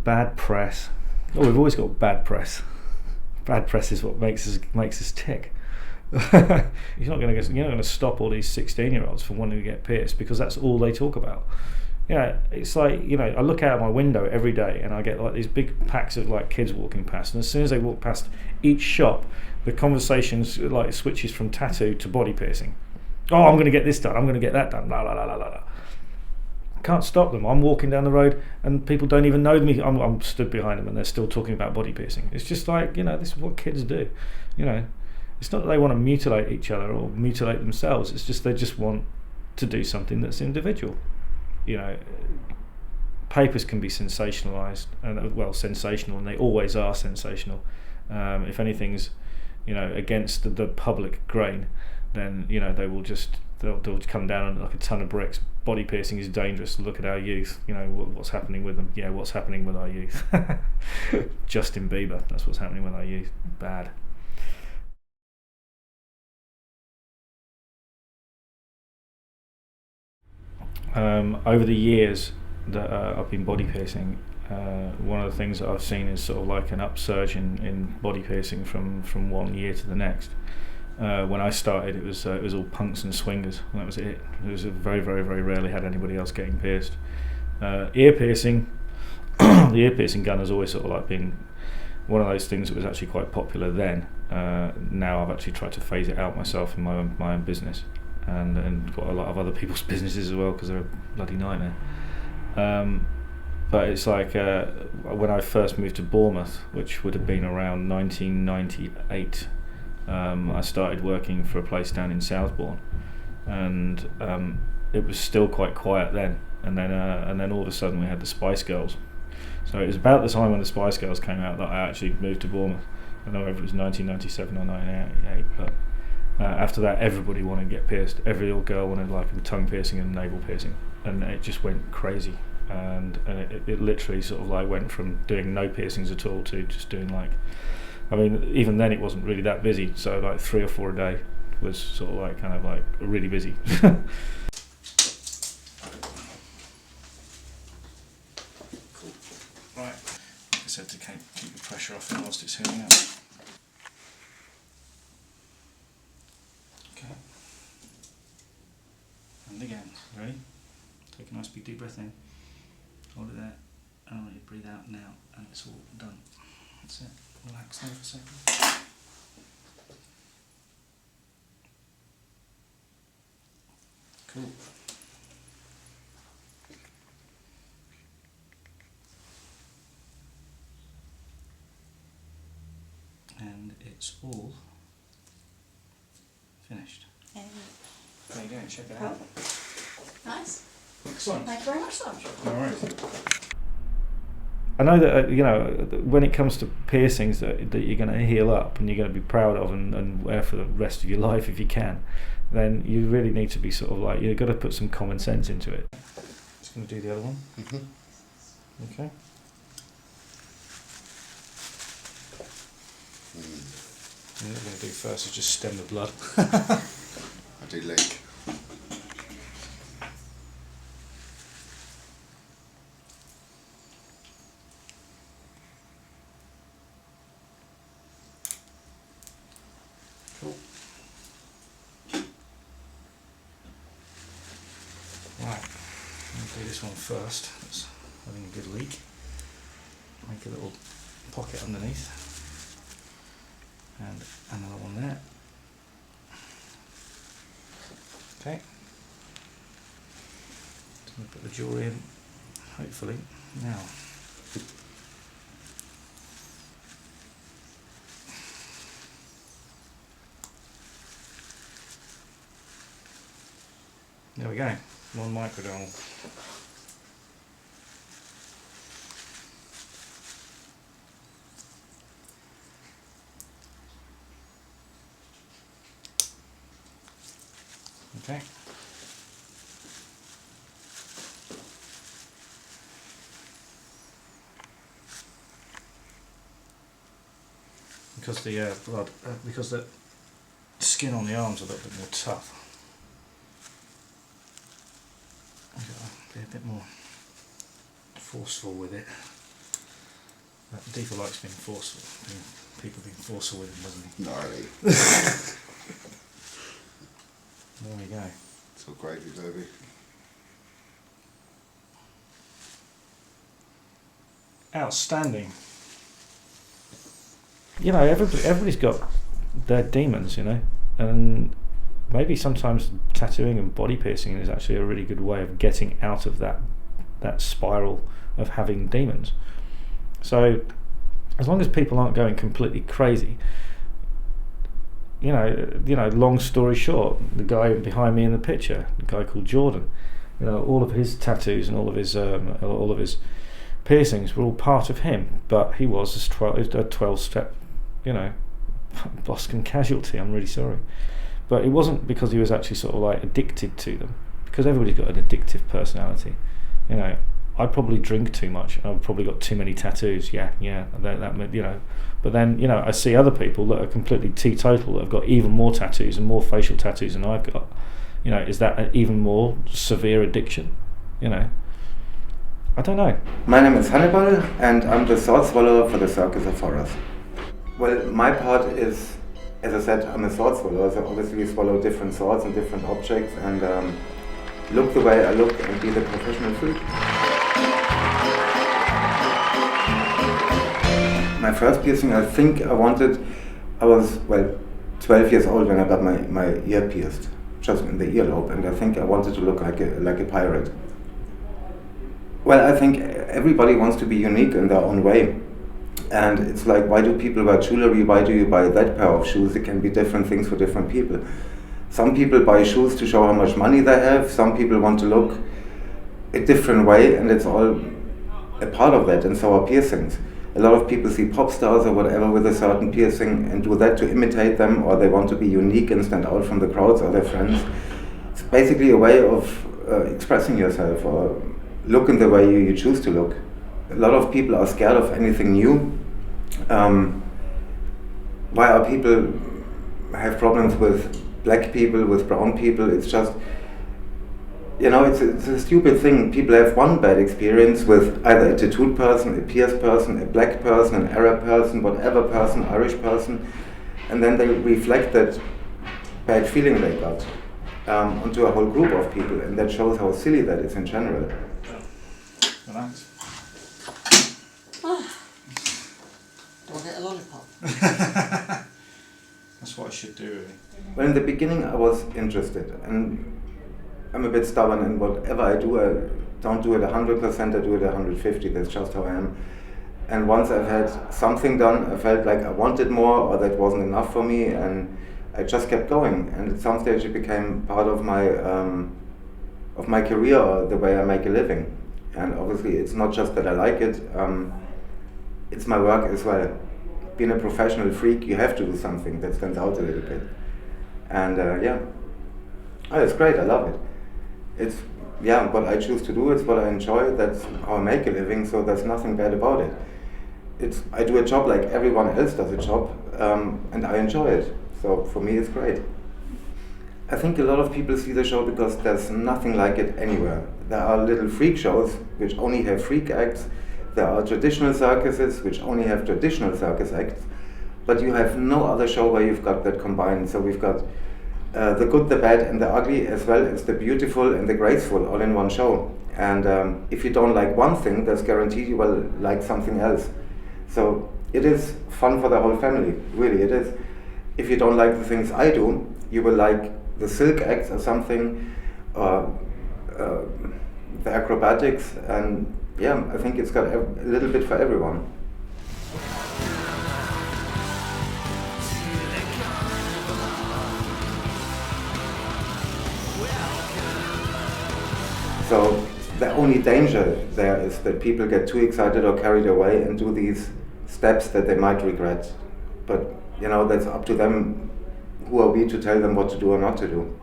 bad press. Oh, we've always got bad press. Bad press is what makes us tick. You're not going to stop all these 16-year-olds from wanting to get pierced because that's all they talk about. It's like, I look out my window every day and I get like these big packs of like kids walking past, and as soon as they walk past each shop, the conversations like switches from tattoo to body piercing. Oh, I'm going to get this done, I'm going to get that done, la la la la la. Can't stop them. I'm walking down the road and people don't even know me. I'm stood behind them and they're still talking about body piercing. It's just like, this is what kids do. It's not that they want to mutilate each other or mutilate themselves. It's just they just want to do something that's individual. Papers can be sensationalized, and sensational, and they always are sensational. If anything's against the public grain, then they'll come down like a ton of bricks. Body piercing is dangerous. Look at our youth. What's happening with them. What's happening with our youth. Justin Bieber, that's what's happening with our youth. Bad. Over the years that I've been body piercing, one of the things that I've seen is sort of like an upsurge in body piercing from one year to the next. When I started, it was all punks and swingers, and that was it. It was very, very, very rarely had anybody else getting pierced. Ear piercing, the ear piercing gun has always sort of like been one of those things that was actually quite popular then. Now I've actually tried to phase it out myself in my own business, and got a lot of other people's businesses as well because they're a bloody nightmare. But it's like when I first moved to Bournemouth, which would have been around 1998. I started working for a place down in Southbourne, and it was still quite quiet then. And then all of a sudden we had the Spice Girls. So it was about the time when the Spice Girls came out that I actually moved to Bournemouth. I don't know if it was 1997 or 1998, but after that everybody wanted to get pierced. Every little girl wanted like a tongue piercing and a navel piercing, and it just went crazy. And it literally sort of like went from doing no piercings at all to just doing like, I mean, even then it wasn't really that busy, so like 3 or 4 a day was sort of like kind of like really busy. Cool. Right, like I said, to keep the pressure off it whilst it's healing up. Okay. And again, ready? Take a nice big deep breath in, hold it there, and I want you to breathe out now, and it's all done. That's it. Relax there for a second. Cool. And it's all finished. And There you go, check it out. nice. Excellent. Thank you very much, Sam. All right. I know that when it comes to piercings that you're going to heal up and you're going to be proud of and wear for the rest of your life if you can, then you really need to be sort of like, you've got to put some common sense into it. Just going to do the other one. Mm-hmm. Okay. What I'm going to do first is just stem the blood. I do leg. Cool. Right, I'll do this one first. It's having a good leak. Make a little pocket underneath. And another one there. Okay. Just going to put the jewellery in, hopefully, now. There we go, one microdermal. Okay. Because the blood, because the skin on the arms are a little bit more tough. I've got to be a bit more forceful with it. Deeper likes being forceful. People being forceful with him, doesn't he? Gnarly. There we go. It's all gravy, baby. Outstanding. You know, everybody's got their demons, you know, and maybe sometimes tattooing and body piercing is actually a really good way of getting out of that spiral of having demons. So as long as people aren't going completely crazy, you know, long story short, the guy behind me in the picture, a guy called Jordan, you know, all of his tattoos and all of his piercings were all part of him, but he was a 12-step, you know, Boston casualty. I'm really sorry, but it wasn't because he was actually sort of like addicted to them, because everybody's got an addictive personality. You know, I probably drink too much. I've probably got too many tattoos. Yeah, that you know. But then, you know, I see other people that are completely teetotal that have got even more tattoos and more facial tattoos than I've got. You know, is that an even more severe addiction? You know, I don't know. My name is Hannibal, and I'm the sword swallower for the Circus of Horrors. Well, my part is, as I said, I'm a sword swallower, so obviously swallow different swords and different objects, and look the way I look and be the professional freak. My first piercing, I think I was 12 years old when I got my ear pierced, just in the earlobe, and I think I wanted to look like a pirate. Well, I think everybody wants to be unique in their own way. And it's like, why do people wear jewelry? Why do you buy that pair of shoes? It can be different things for different people. Some people buy shoes to show how much money they have. Some people want to look a different way, and it's all a part of that, and so are piercings. A lot of people see pop stars or whatever with a certain piercing and do that to imitate them, or they want to be unique and stand out from the crowds or their friends. It's basically a way of expressing yourself, or look in the way you choose to look. A lot of people are scared of anything new. Why are people have problems with black people, with brown people? It's just, you know, it's a stupid thing. People have one bad experience with either a tattooed person, a pierced person, a black person, an Arab person, whatever person, Irish person, and then they reflect that bad feeling they got onto a whole group of people, and that shows how silly that is in general. Relax. Do I get a lollipop? That's what I should do, really. Well, in the beginning I was interested, and I'm a bit stubborn, and whatever I do, I don't do it 100%, I do it 150, that's just how I am. And once I've had something done, I felt like I wanted more, or that wasn't enough for me, and I just kept going. And at some stage it became part of my career, or the way I make a living. And obviously it's not just that I like it, it's my work as well. Being a professional freak, you have to do something that stands out a little bit. And it's great, I love it. It's what I choose to do, it's what I enjoy, that's how I make a living, so there's nothing bad about it. I do a job like everyone else does a job, and I enjoy it, so for me it's great. I think a lot of people see the show because there's nothing like it anywhere. There are little freak shows which only have freak acts, there are traditional circuses which only have traditional circus acts, but you have no other show where you've got that combined. So we've got the good, the bad and the ugly, as well as the beautiful and the graceful, all in one show. And if you don't like one thing, that's guaranteed you will like something else. So it is fun for the whole family, really it is. If you don't like the things I do, you will like the silk acts or something, or the acrobatics, and I think it's got a little bit for everyone. So the only danger there is that people get too excited or carried away and do these steps that they might regret. But you know, that's up to them. Who are we to tell them what to do or not to do?